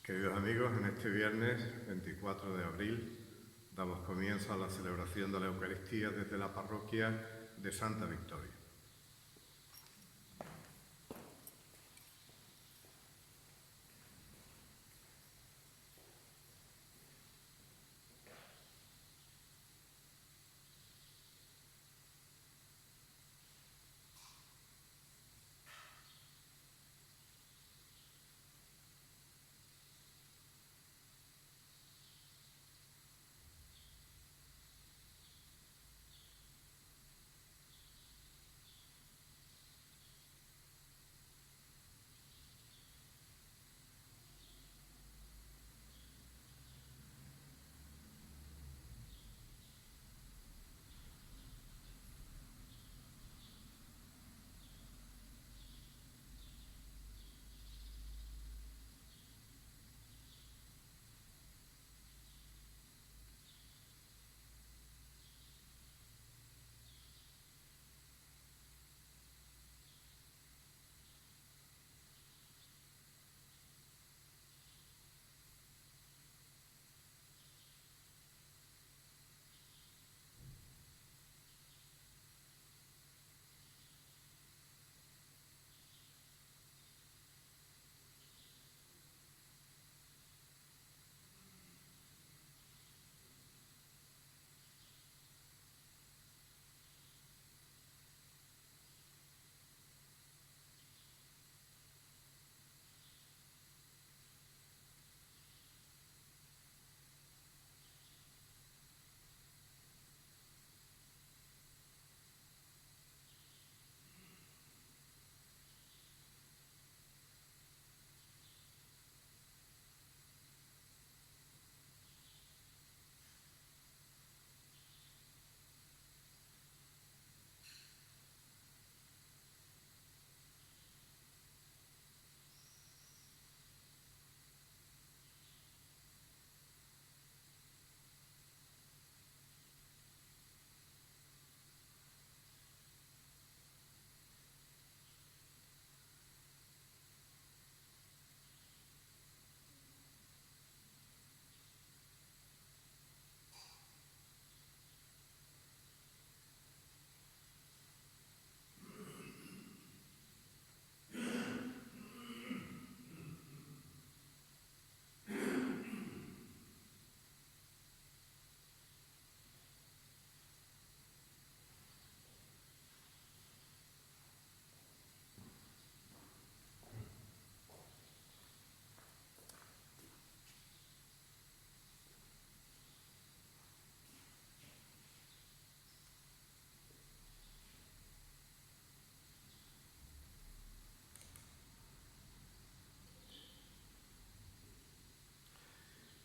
Queridos amigos, en este viernes 24 de abril damos comienzo a la celebración de la Eucaristía desde la parroquia de Santa Victoria.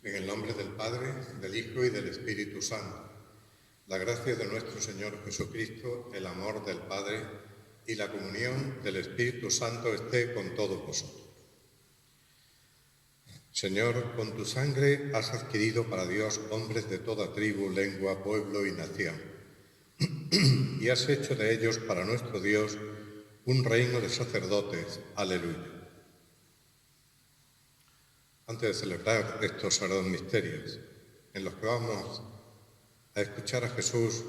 En el nombre del Padre, del Hijo y del Espíritu Santo. La gracia de nuestro Señor Jesucristo, el amor del Padre y la comunión del Espíritu Santo esté con todos vosotros. Señor, con tu sangre has adquirido para Dios hombres de toda tribu, lengua, pueblo y nación, y has hecho de ellos para nuestro Dios un reino de sacerdotes. Aleluya. Antes de celebrar estos sagrados misterios, en los que vamos a escuchar a Jesús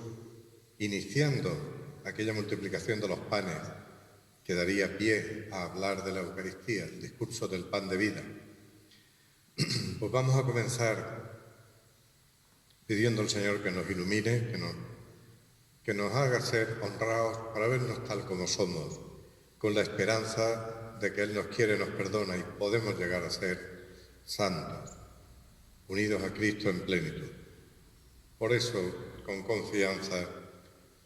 iniciando aquella multiplicación de los panes que daría pie a hablar de la Eucaristía, el discurso del pan de vida, pues vamos a comenzar pidiendo al Señor que nos ilumine, que nos haga ser honrados para vernos tal como somos, con la esperanza de que Él nos quiere, nos perdona y podemos llegar a ser santos, unidos a Cristo en plenitud. Por eso, con confianza,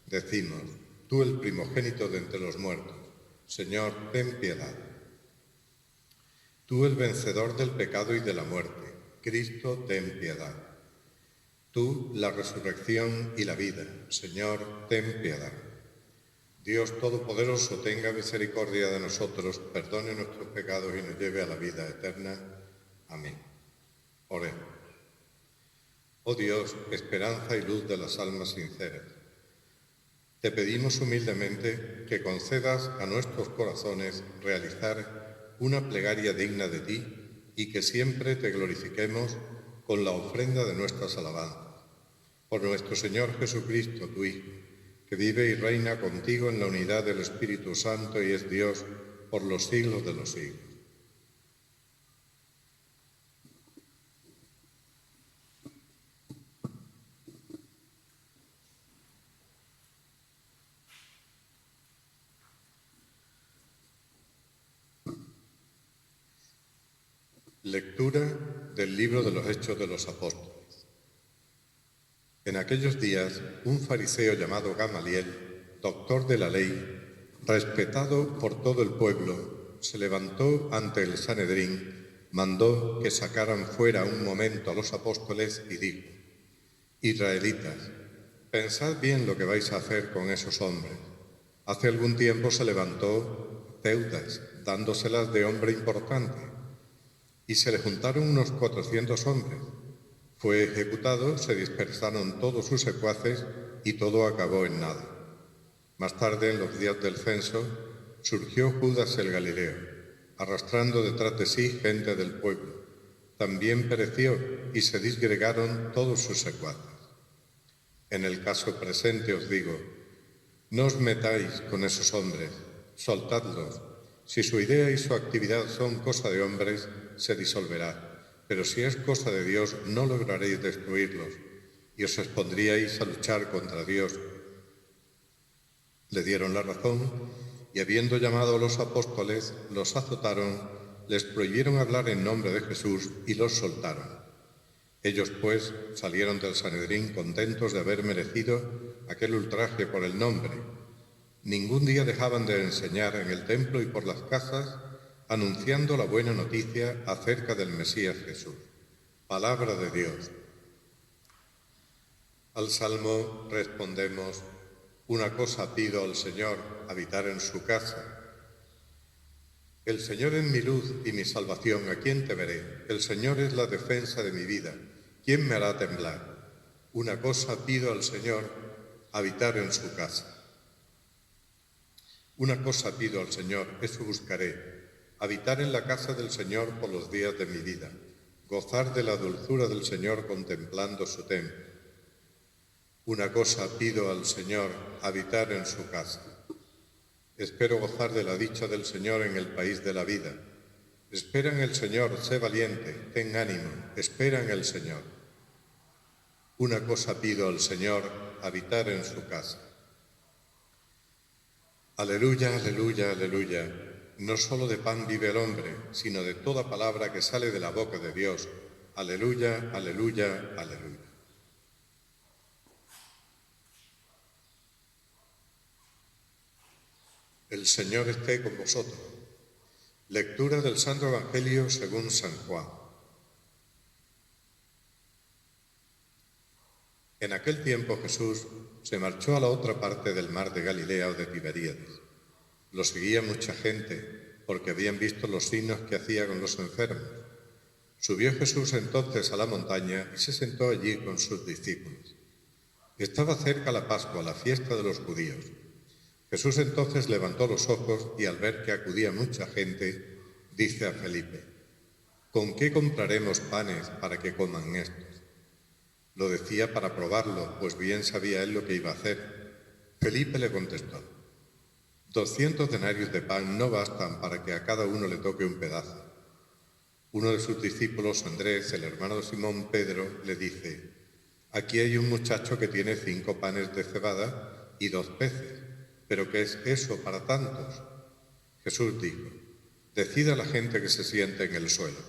decimos: tú, el primogénito de entre los muertos, Señor, ten piedad. Tú, el vencedor del pecado y de la muerte, Cristo, ten piedad. Tú, la resurrección y la vida, Señor, ten piedad. Dios Todopoderoso, tenga misericordia de nosotros, perdone nuestros pecados y nos lleve a la vida eterna. Amén. Oremos. Oh Dios, esperanza y luz de las almas sinceras, te pedimos humildemente que concedas a nuestros corazones realizar una plegaria digna de ti y que siempre te glorifiquemos con la ofrenda de nuestras alabanzas. Por nuestro Señor Jesucristo, tu Hijo, que vive y reina contigo en la unidad del Espíritu Santo y es Dios por los siglos de los siglos. Lectura del libro de los Hechos de los Apóstoles. En aquellos días, un fariseo llamado Gamaliel, doctor de la ley, respetado por todo el pueblo, se levantó ante el Sanedrín, mandó que sacaran fuera un momento a los apóstoles y dijo: Israelitas, pensad bien lo que vais a hacer con esos hombres. Hace algún tiempo se levantó Teudas, dándoselas de hombre importante, y se le juntaron unos 400 hombres. Fue ejecutado, se dispersaron todos sus secuaces y todo acabó en nada. Más tarde, en los días del censo, surgió Judas el Galileo, arrastrando detrás de sí gente del pueblo. También pereció y se disgregaron todos sus secuaces. En el caso presente os digo, no os metáis con esos hombres, soltadlos. Si su idea y su actividad son cosa de hombres, se disolverá, pero si es cosa de Dios, no lograréis destruirlos, y os expondríais a luchar contra Dios. Le dieron la razón, y habiendo llamado a los apóstoles, los azotaron, les prohibieron hablar en nombre de Jesús y los soltaron. Ellos, pues, salieron del Sanedrín contentos de haber merecido aquel ultraje por el nombre. Ningún día dejaban de enseñar en el templo y por las casas, anunciando la buena noticia acerca del Mesías Jesús. Palabra de Dios. Al Salmo respondemos: una cosa pido al Señor, habitar en su casa. El Señor es mi luz y mi salvación, ¿a quién temeré? El Señor es la defensa de mi vida, ¿quién me hará temblar? Una cosa pido al Señor, habitar en su casa. Una cosa pido al Señor, eso buscaré, habitar en la casa del Señor por los días de mi vida, gozar de la dulzura del Señor contemplando su templo. Una cosa pido al Señor, habitar en su casa. Espero gozar de la dicha del Señor en el país de la vida. Espera en el Señor, sé valiente, ten ánimo, espera en el Señor. Una cosa pido al Señor, habitar en su casa. Aleluya, aleluya, aleluya. No solo de pan vive el hombre, sino de toda palabra que sale de la boca de Dios. Aleluya, aleluya, aleluya. El Señor esté con vosotros. Lectura del Santo Evangelio según San Juan. En aquel tiempo Jesús se marchó a la otra parte del mar de Galilea o de Tiberíades. Lo seguía mucha gente, porque habían visto los signos que hacía con los enfermos. Subió Jesús entonces a la montaña y se sentó allí con sus discípulos. Estaba cerca la Pascua, la fiesta de los judíos. Jesús entonces levantó los ojos y al ver que acudía mucha gente, dice a Felipe: ¿con qué compraremos panes para que coman estos? Lo decía para probarlo, pues bien sabía él lo que iba a hacer. Felipe le contestó: 200 denarios de pan no bastan para que a cada uno le toque un pedazo. Uno de sus discípulos, Andrés, el hermano de Simón Pedro, le dice: aquí hay un muchacho que tiene 5 panes de cebada y 2 peces, ¿pero qué es eso para tantos? Jesús dijo: decid a la gente que se siente en el suelo.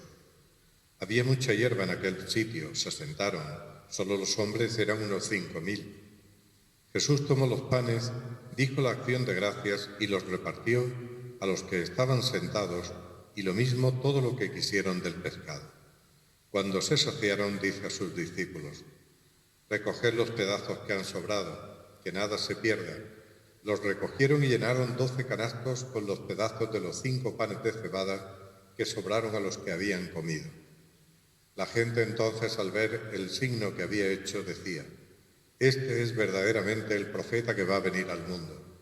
Había mucha hierba en aquel sitio, se sentaron, solo los hombres eran unos 5000. Jesús tomó los panes, dijo la acción de gracias y los repartió a los que estaban sentados, y lo mismo todo lo que quisieron del pescado. Cuando se saciaron, dice a sus discípulos: recoged los pedazos que han sobrado, que nada se pierda. Los recogieron y llenaron 12 canastos con los pedazos de los 5 panes de cebada que sobraron a los que habían comido. La gente entonces, al ver el signo que había hecho, decía: este es verdaderamente el profeta que va a venir al mundo.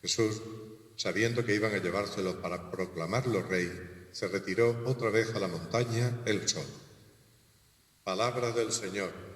Jesús, sabiendo que iban a llevárselo para proclamarlo rey, se retiró otra vez a la montaña él solo. Palabra del Señor.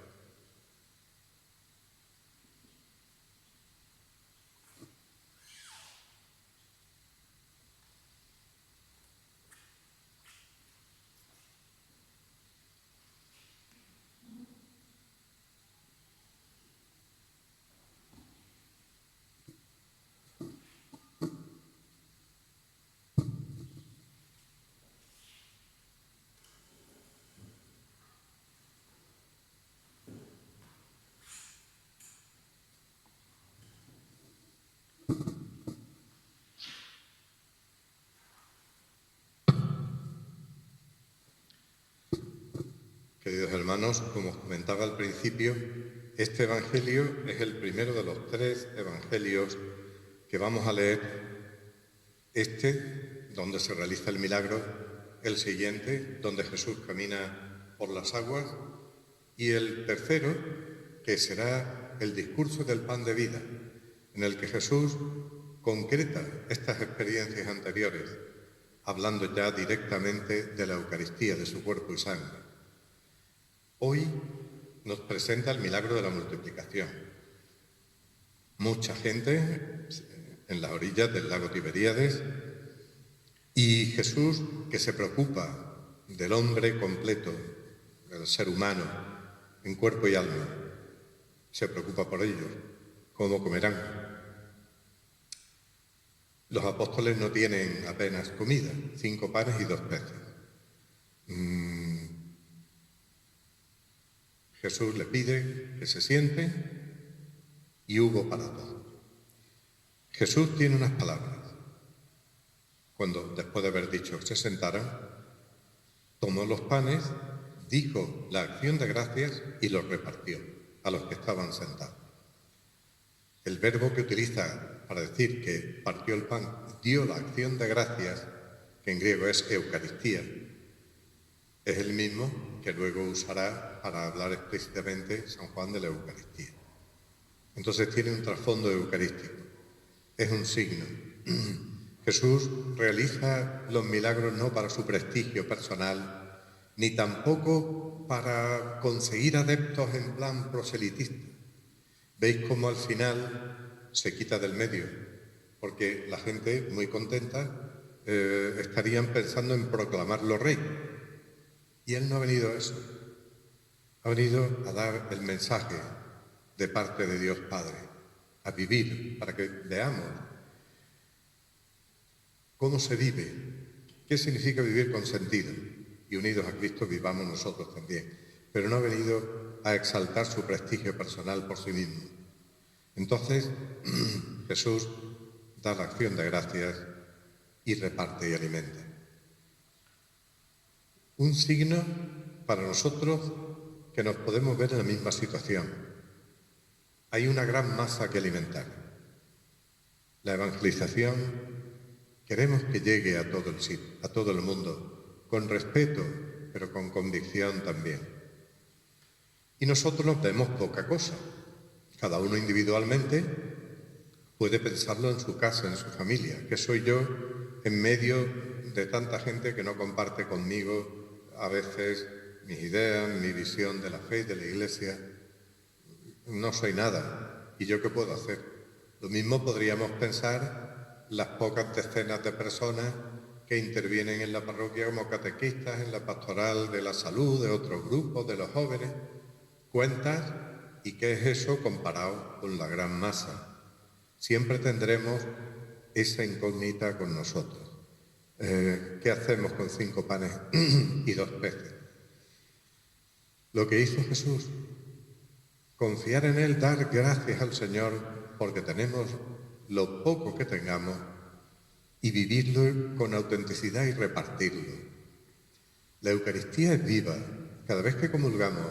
Queridos hermanos, como os comentaba al principio, este Evangelio es el primero de los 3 evangelios que vamos a leer. Este, donde se realiza el milagro, el siguiente, donde Jesús camina por las aguas, y el tercero, que será el discurso del pan de vida, en el que Jesús concreta estas experiencias anteriores, hablando ya directamente de la Eucaristía, de su cuerpo y sangre. Hoy nos presenta el milagro de la multiplicación. Mucha gente en las orillas del lago Tiberíades y Jesús, que se preocupa del hombre completo, del ser humano, en cuerpo y alma, se preocupa por ellos, cómo comerán. Los apóstoles no tienen apenas comida, 5 panes y 2 peces. Jesús le pide que se siente y hubo para todos. Jesús tiene unas palabras. Cuando, después de haber dicho que se sentaran, tomó los panes, dijo la acción de gracias y los repartió a los que estaban sentados. El verbo que utiliza para decir que partió el pan, dio la acción de gracias, que en griego es Eucaristía, es el mismo que luego usará para hablar explícitamente San Juan de la Eucaristía. Entonces tiene un trasfondo eucarístico, es un signo. Jesús realiza los milagros no para su prestigio personal, ni tampoco para conseguir adeptos en plan proselitista. Veis cómo al final se quita del medio, porque la gente, muy contenta, estarían pensando en proclamarlo rey. Y él no ha venido a eso, ha venido a dar el mensaje de parte de Dios Padre, a vivir, para que veamos cómo se vive, qué significa vivir con sentido, y unidos a Cristo vivamos nosotros también. Pero no ha venido a exaltar su prestigio personal por sí mismo. Entonces, Jesús da la acción de gracias y reparte y alimenta. Un signo para nosotros que nos podemos ver en la misma situación. Hay una gran masa que alimentar. La evangelización queremos que llegue a todo el mundo, con respeto, pero con convicción también. Y nosotros nos vemos poca cosa. Cada uno individualmente puede pensarlo en su casa, en su familia. ¿Qué soy yo en medio de tanta gente que no comparte conmigo a veces mis ideas, mi visión de la fe y de la Iglesia? No soy nada. ¿Y yo qué puedo hacer? Lo mismo podríamos pensar las pocas decenas de personas que intervienen en la parroquia como catequistas, en la pastoral de la salud, de otros grupos, de los jóvenes. Cuentas, ¿y qué es eso comparado con la gran masa? Siempre tendremos esa incógnita con nosotros. ¿Qué hacemos con 5 panes y 2 peces? Lo que hizo Jesús, confiar en Él, dar gracias al Señor porque tenemos lo poco que tengamos y vivirlo con autenticidad y repartirlo. La Eucaristía es viva. Cada vez que comulgamos,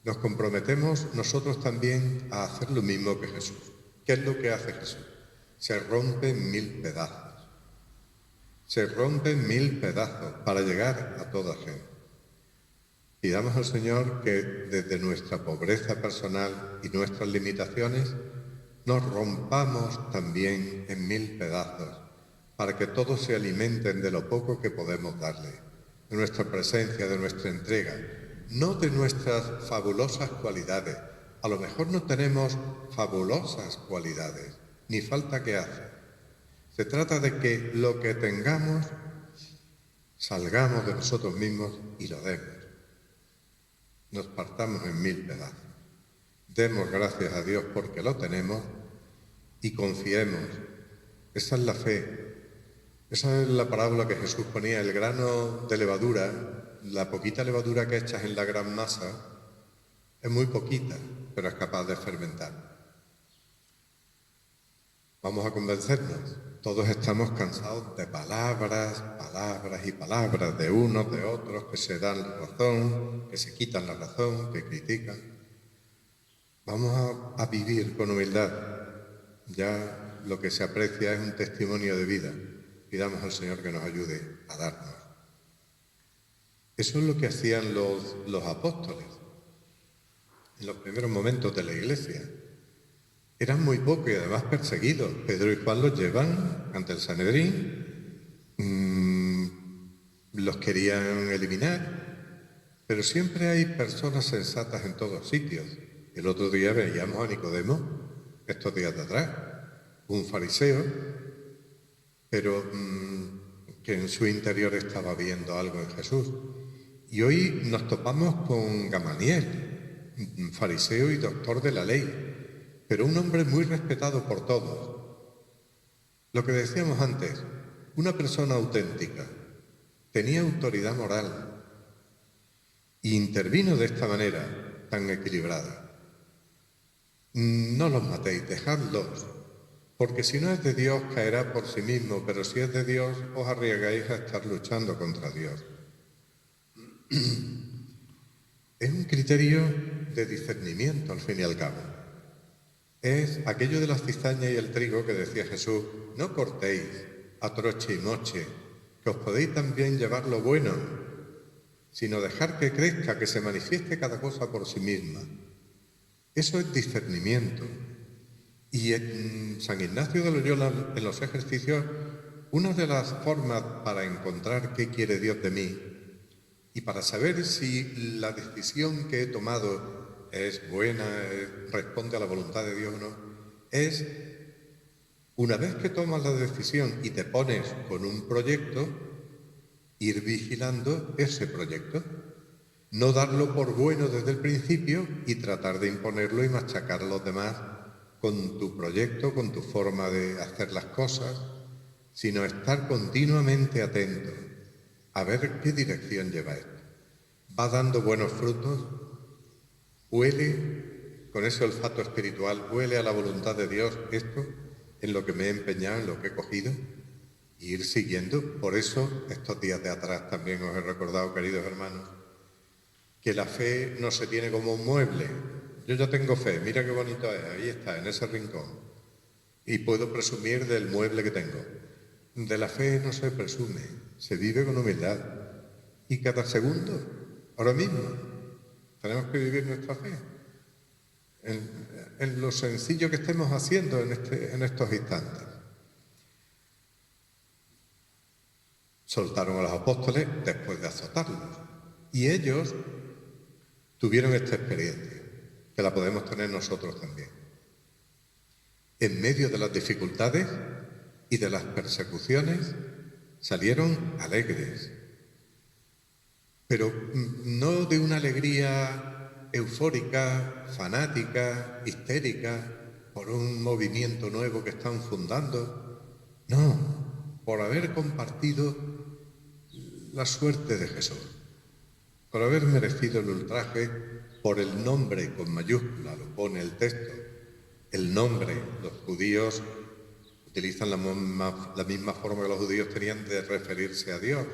nos comprometemos nosotros también a hacer lo mismo que Jesús. ¿Qué es lo que hace Jesús? Se rompe en 1000 pedazos. Se rompe en 1000 pedazos para llegar a toda gente. Pidamos al Señor que desde nuestra pobreza personal y nuestras limitaciones nos rompamos también en 1000 pedazos para que todos se alimenten de lo poco que podemos darle, de nuestra presencia, de nuestra entrega, no de nuestras fabulosas cualidades. A lo mejor no tenemos fabulosas cualidades, ni falta que hacer. Se trata de que lo que tengamos, salgamos de nosotros mismos y lo demos. Nos partamos en 1000 pedazos. Demos gracias a Dios porque lo tenemos y confiemos. Esa es la fe. Esa es la parábola que Jesús ponía. El grano de levadura, la poquita levadura que echas en la gran masa, es muy poquita, pero es capaz de fermentar. Vamos a convencernos. Todos estamos cansados de palabras, palabras y palabras, de unos, de otros, que se dan la razón, que se quitan la razón, que critican. Vamos a vivir con humildad. Ya lo que se aprecia es un testimonio de vida. Pidamos al Señor que nos ayude a darnos. Eso es lo que hacían los apóstoles en los primeros momentos de la Iglesia. Eran muy pocos y además perseguidos. Pedro y Juan los llevan ante el Sanedrín, los querían eliminar, pero siempre hay personas sensatas en todos sitios. El otro día veíamos a Nicodemo, estos días de atrás, un fariseo, pero que en su interior estaba viendo algo en Jesús. Y hoy nos topamos con Gamaliel, un fariseo y doctor de la ley, pero un hombre muy respetado por todos. Lo que decíamos antes, una persona auténtica, tenía autoridad moral e intervino de esta manera tan equilibrada. No los matéis, dejadlos, porque si no es de Dios caerá por sí mismo, pero si es de Dios os arriesgáis a estar luchando contra Dios. Es un criterio de discernimiento al fin y al cabo. Es aquello de la cizaña y el trigo que decía Jesús: no cortéis a troche y moche, que os podéis también llevar lo bueno, sino dejar que crezca, que se manifieste cada cosa por sí misma. Eso es discernimiento. Y en San Ignacio de Loyola, en los ejercicios, una de las formas para encontrar qué quiere Dios de mí y para saber si la decisión que he tomado es buena, responde a la voluntad de Dios o no, es, una vez que tomas la decisión y te pones con un proyecto, ir vigilando ese proyecto. No darlo por bueno desde el principio y tratar de imponerlo y machacar a los demás con tu proyecto, con tu forma de hacer las cosas, sino estar continuamente atento a ver qué dirección lleva esto. ¿Va dando buenos frutos? ¿Huele con ese olfato espiritual, huele a la voluntad de Dios esto en lo que me he empeñado, en lo que he cogido? Y ir siguiendo. Por eso, estos días de atrás también os he recordado, queridos hermanos, que la fe no se tiene como un mueble. Yo ya tengo fe, mira qué bonito es, ahí está, en ese rincón. Y puedo presumir del mueble que tengo. De la fe no se presume, se vive con humildad. Y cada segundo, ahora mismo, tenemos que vivir nuestra fe. En lo sencillo que estemos haciendo en estos instantes. Soltaron a los apóstoles después de azotarlos. Y ellos tuvieron esta experiencia, que la podemos tener nosotros también. En medio de las dificultades y de las persecuciones, salieron alegres, pero no de una alegría eufórica, fanática, histérica, por un movimiento nuevo que están fundando. No, por haber compartido la suerte de Jesús, por haber merecido el ultraje por el nombre con mayúscula, lo pone el texto. El nombre, los judíos utilizan la misma forma que los judíos tenían de referirse a Dios.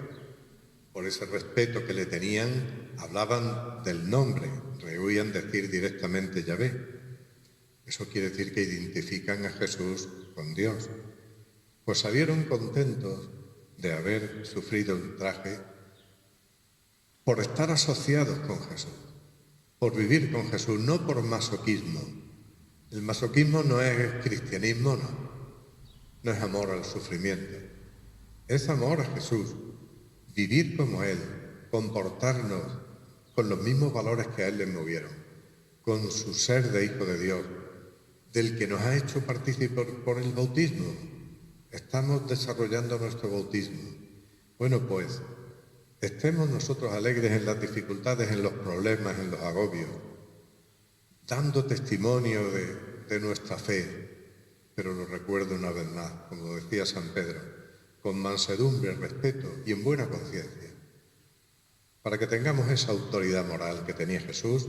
Por ese respeto que le tenían, hablaban del nombre, rehuían decir directamente Yahvé. Eso quiere decir que identifican a Jesús con Dios. Pues salieron contentos de haber sufrido el ultraje por estar asociados con Jesús, por vivir con Jesús, no por masoquismo. El masoquismo no es cristianismo, no es amor al sufrimiento. Es amor a Jesús, vivir como Él, comportarnos con los mismos valores que a Él le movieron, con su ser de Hijo de Dios, del que nos ha hecho partícipes por el bautismo. Estamos desarrollando nuestro bautismo. Bueno, pues, estemos nosotros alegres en las dificultades, en los problemas, en los agobios, dando testimonio de nuestra fe, pero lo recuerdo una vez más, como decía San Pedro, con mansedumbre, respeto y en buena conciencia, para que tengamos esa autoridad moral que tenía Jesús,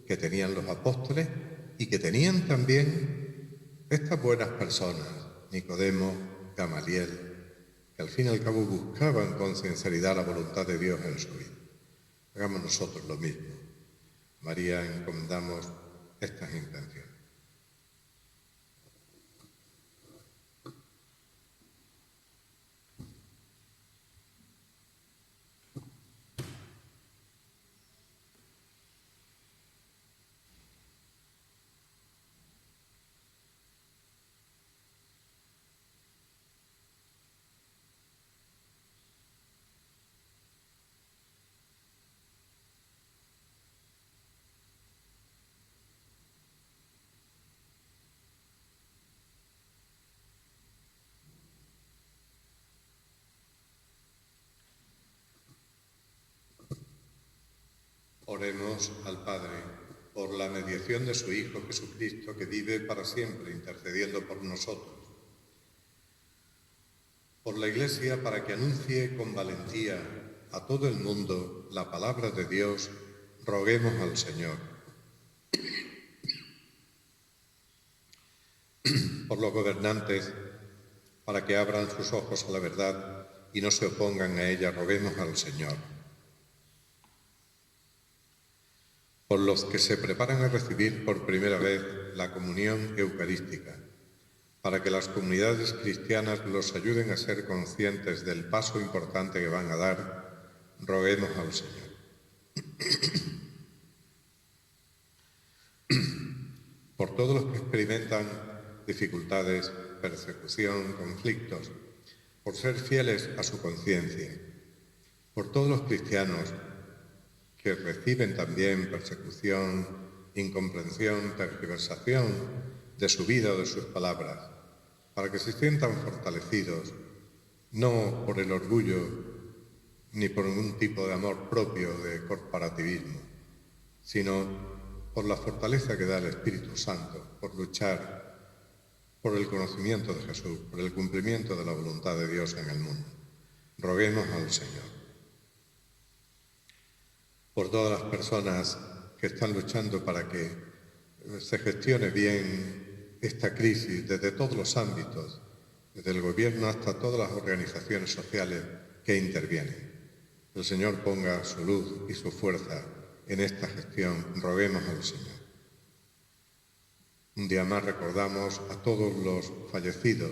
que tenían los apóstoles y que tenían también estas buenas personas, Nicodemo, Gamaliel, que al fin y al cabo buscaban con sinceridad la voluntad de Dios en su vida. Hagamos nosotros lo mismo. María, encomendamos estas intenciones. Oremos al Padre por la mediación de su Hijo Jesucristo, que vive para siempre intercediendo por nosotros. Por la Iglesia, para que anuncie con valentía a todo el mundo la palabra de Dios, roguemos al Señor. Por los gobernantes, para que abran sus ojos a la verdad y no se opongan a ella, roguemos al Señor. Por los que se preparan a recibir por primera vez la comunión eucarística, para que las comunidades cristianas los ayuden a ser conscientes del paso importante que van a dar, roguemos al Señor. Por todos los que experimentan dificultades, persecución, conflictos, por ser fieles a su conciencia, por todos los cristianos que reciben también persecución, incomprensión, tergiversación de su vida o de sus palabras, para que se sientan fortalecidos, no por el orgullo ni por ningún tipo de amor propio de corporativismo, sino por la fortaleza que da el Espíritu Santo, por luchar por el conocimiento de Jesús, por el cumplimiento de la voluntad de Dios en el mundo. Roguemos al Señor. Por todas las personas que están luchando para que se gestione bien esta crisis desde todos los ámbitos, desde el gobierno hasta todas las organizaciones sociales que intervienen. El Señor ponga su luz y su fuerza en esta gestión. Roguemos al Señor. Un día más recordamos a todos los fallecidos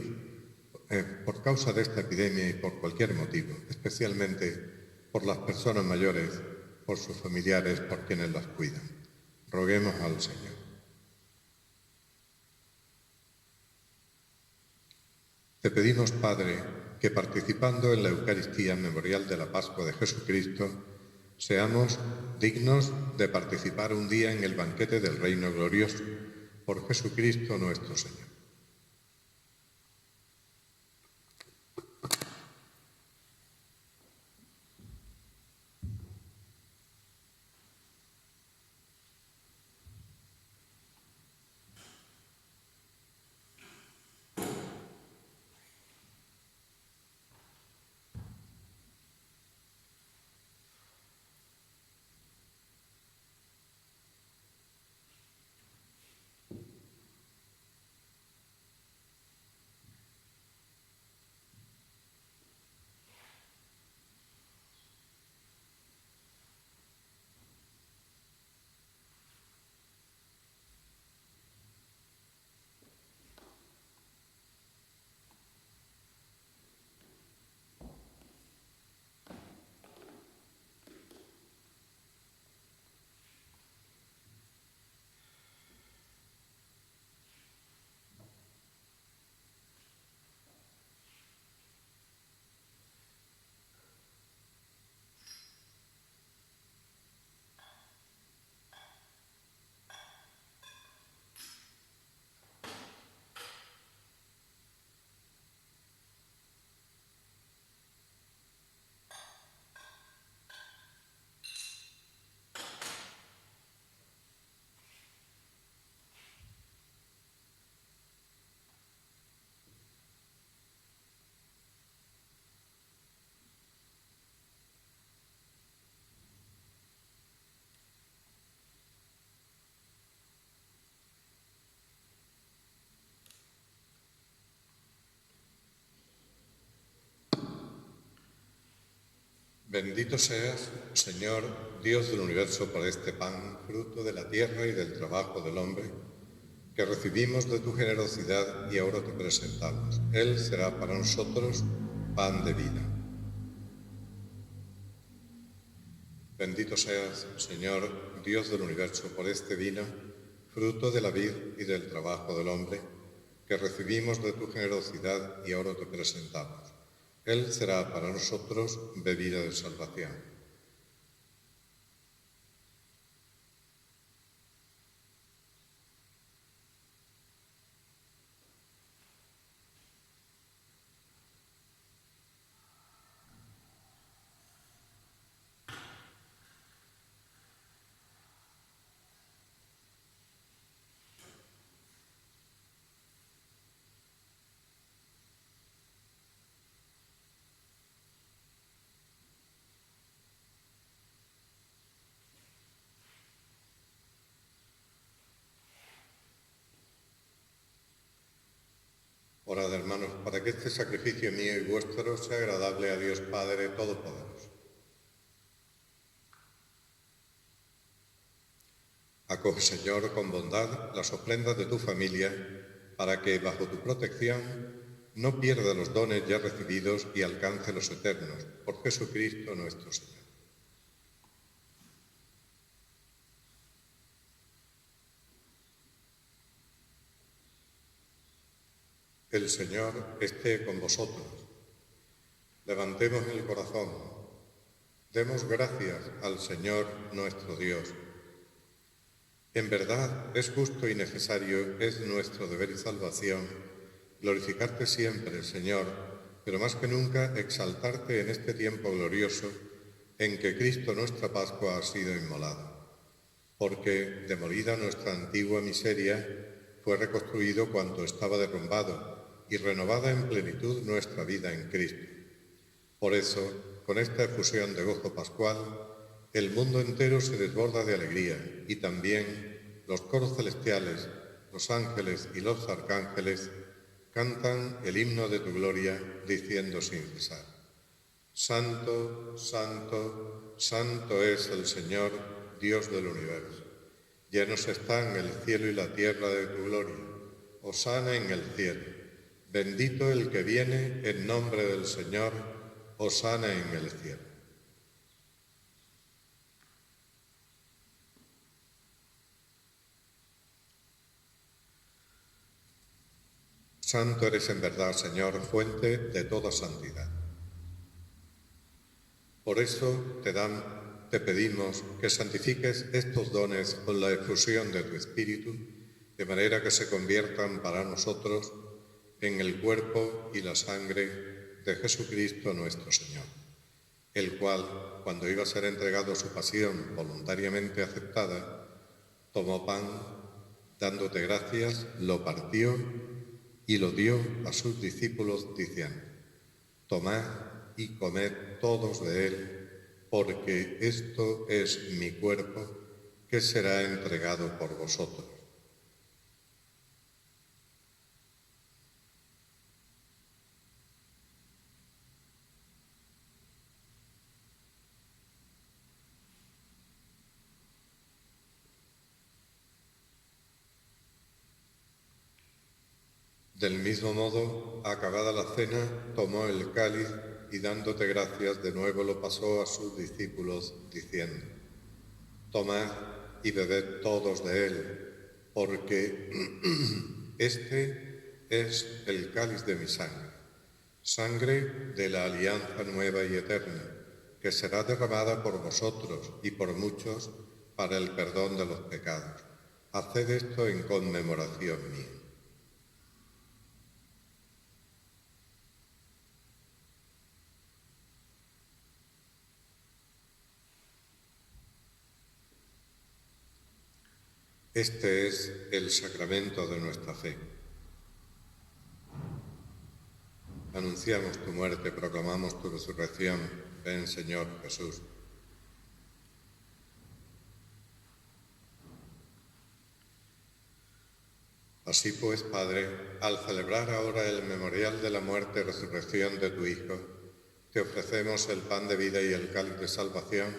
por causa de esta epidemia y por cualquier motivo, especialmente por las personas mayores, por sus familiares, por quienes las cuidan. Roguemos al Señor. Te pedimos, Padre, que participando en la Eucaristía memorial de la Pascua de Jesucristo, seamos dignos de participar un día en el banquete del Reino Glorioso, por Jesucristo nuestro Señor. Bendito seas, Señor, Dios del universo, por este pan, fruto de la tierra y del trabajo del hombre, que recibimos de tu generosidad y ahora te presentamos. Él será para nosotros pan de vida. Bendito seas, Señor, Dios del universo, por este vino, fruto de la vid y del trabajo del hombre, que recibimos de tu generosidad y ahora te presentamos. Él será para nosotros bebida de salvación. Orad, hermanos, para que este sacrificio mío y vuestro sea agradable a Dios Padre Todopoderoso. Acoge, Señor, con bondad las ofrendas de tu familia, para que, bajo tu protección, no pierda los dones ya recibidos y alcance los eternos, por Jesucristo nuestro Señor. El Señor esté con vosotros. Levantemos el corazón. Demos gracias al Señor nuestro Dios. En verdad es justo y necesario, es nuestro deber y salvación, glorificarte siempre, Señor, pero más que nunca exaltarte en este tiempo glorioso en que Cristo nuestra Pascua ha sido inmolado. Porque, demolida nuestra antigua miseria, fue reconstruido cuanto estaba derrumbado y renovada en plenitud nuestra vida en Cristo. Por eso, con esta efusión de gozo pascual, el mundo entero se desborda de alegría y también los coros celestiales, los ángeles y los arcángeles cantan el himno de tu gloria diciendo sin cesar: Santo, santo, santo es el Señor, Dios del universo. Llenos están el cielo y la tierra de tu gloria. Hosana en el cielo. Bendito el que viene en nombre del Señor. Hosana en el cielo. Santo eres en verdad, Señor, fuente de toda santidad. Por eso te pedimos que santifiques estos dones con la efusión de tu Espíritu, de manera que se conviertan para nosotros en el cuerpo y la sangre de Jesucristo nuestro Señor, el cual, cuando iba a ser entregado a su pasión voluntariamente aceptada, tomó pan, dándote gracias, lo partió y lo dio a sus discípulos diciendo: Tomad y comed todos de él, porque esto es mi cuerpo, que será entregado por vosotros. Del mismo modo, acabada la cena, tomó el cáliz y dándote gracias de nuevo lo pasó a sus discípulos diciendo: Tomad y bebed todos de él, porque este es el cáliz de mi sangre, sangre de la alianza nueva y eterna, que será derramada por vosotros y por muchos para el perdón de los pecados. Haced esto en conmemoración mía. Este es el sacramento de nuestra fe. Anunciamos tu muerte, proclamamos tu resurrección. Ven, Señor Jesús. Así pues, Padre, al celebrar ahora el memorial de la muerte y resurrección de tu Hijo, Te ofrecemos el pan de vida y el cáliz de salvación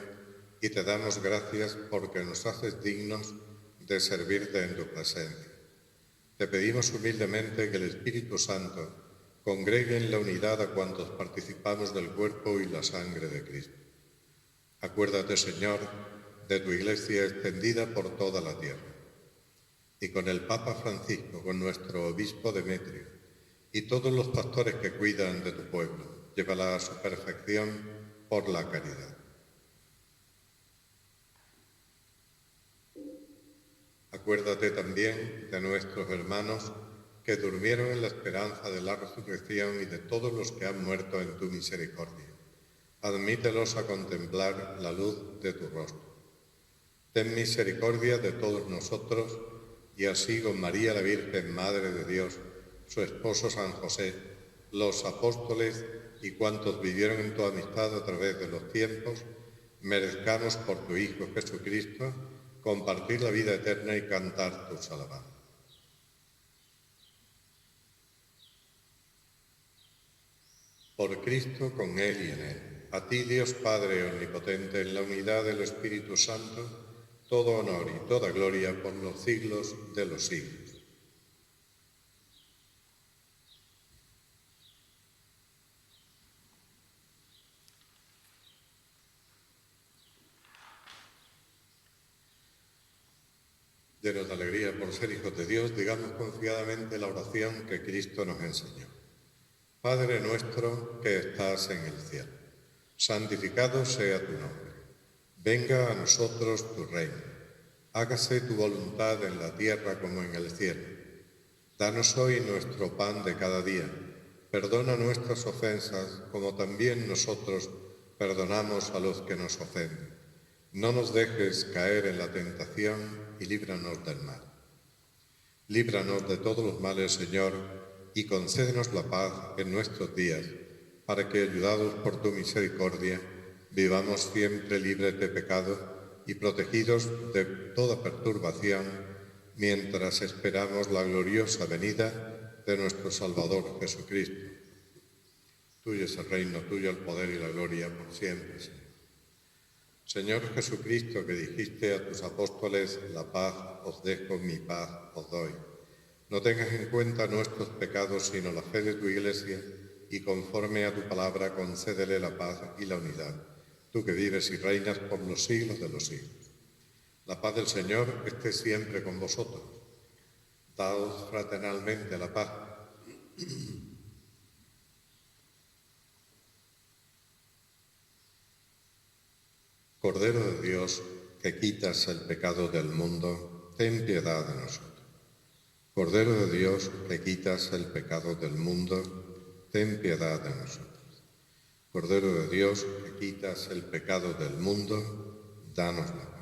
y te damos gracias porque nos haces dignos de servirte en tu presencia. Te pedimos humildemente que el Espíritu Santo congregue en la unidad a cuantos participamos del cuerpo y la sangre de Cristo. Acuérdate, Señor, de tu Iglesia extendida por toda la tierra, y con el Papa Francisco, con nuestro obispo Demetrio, y todos los pastores que cuidan de tu pueblo, llévala a su perfección por la caridad. Acuérdate también de nuestros hermanos que durmieron en la esperanza de la resurrección y de todos los que han muerto en tu misericordia. Admítelos a contemplar la luz de tu rostro. Ten misericordia de todos nosotros y así con María la Virgen, Madre de Dios, su esposo San José, los apóstoles y cuantos vivieron en tu amistad a través de los tiempos, merezcamos por tu Hijo Jesucristo compartir la vida eterna y cantar tus alabanzas. Por Cristo, con Él y en Él, a ti, Dios Padre Omnipotente, en la unidad del Espíritu Santo, todo honor y toda gloria por los siglos de los siglos. Llenos de alegría por ser hijos de Dios, digamos confiadamente la oración que Cristo nos enseñó. Padre nuestro que estás en el cielo, santificado sea tu nombre. Venga a nosotros tu reino. Hágase tu voluntad en la tierra como en el cielo. Danos hoy nuestro pan de cada día. Perdona nuestras ofensas como también nosotros perdonamos a los que nos ofenden. No nos dejes caer en la tentación y líbranos del mal. Líbranos de todos los males, Señor, y concédenos la paz en nuestros días, para que, ayudados por tu misericordia, vivamos siempre libres de pecado y protegidos de toda perturbación, mientras esperamos la gloriosa venida de nuestro Salvador Jesucristo. Tuyo es el reino, tuyo el poder y la gloria por siempre, Señor. Señor Jesucristo, que dijiste a tus apóstoles, la paz os dejo, mi paz os doy. No tengas en cuenta nuestros pecados, sino la fe de tu Iglesia, y conforme a tu palabra concédele la paz y la unidad, tú que vives y reinas por los siglos de los siglos. La paz del Señor esté siempre con vosotros. Daos fraternalmente la paz. Cordero de Dios, que quitas el pecado del mundo, ten piedad de nosotros. Cordero de Dios, que quitas el pecado del mundo, ten piedad de nosotros. Cordero de Dios, que quitas el pecado del mundo, danos la paz.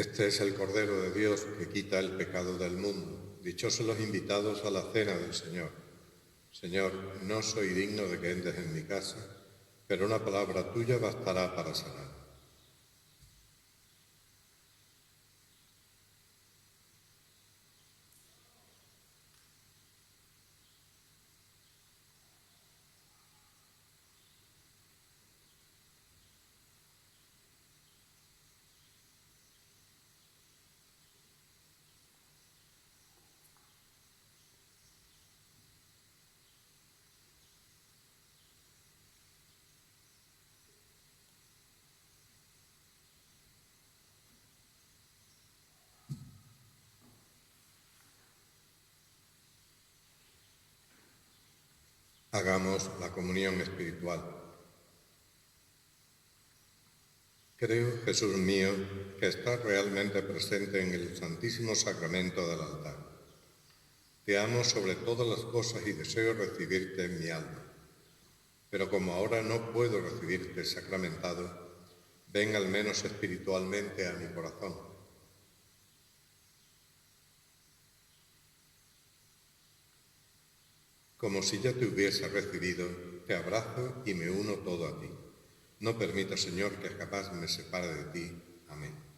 Este es el Cordero de Dios que quita el pecado del mundo. Dichosos los invitados a la cena del Señor. Señor, no soy digno de que entres en mi casa, pero una palabra tuya bastará para sanar. Hagamos la comunión espiritual. Creo, Jesús mío, que estás realmente presente en el Santísimo Sacramento del altar. Te amo sobre todas las cosas y deseo recibirte en mi alma. Pero como ahora no puedo recibirte sacramentado, ven al menos espiritualmente a mi corazón. Como si ya te hubiese recibido, te abrazo y me uno todo a ti. No permita, Señor, que jamás me separe de ti. Amén.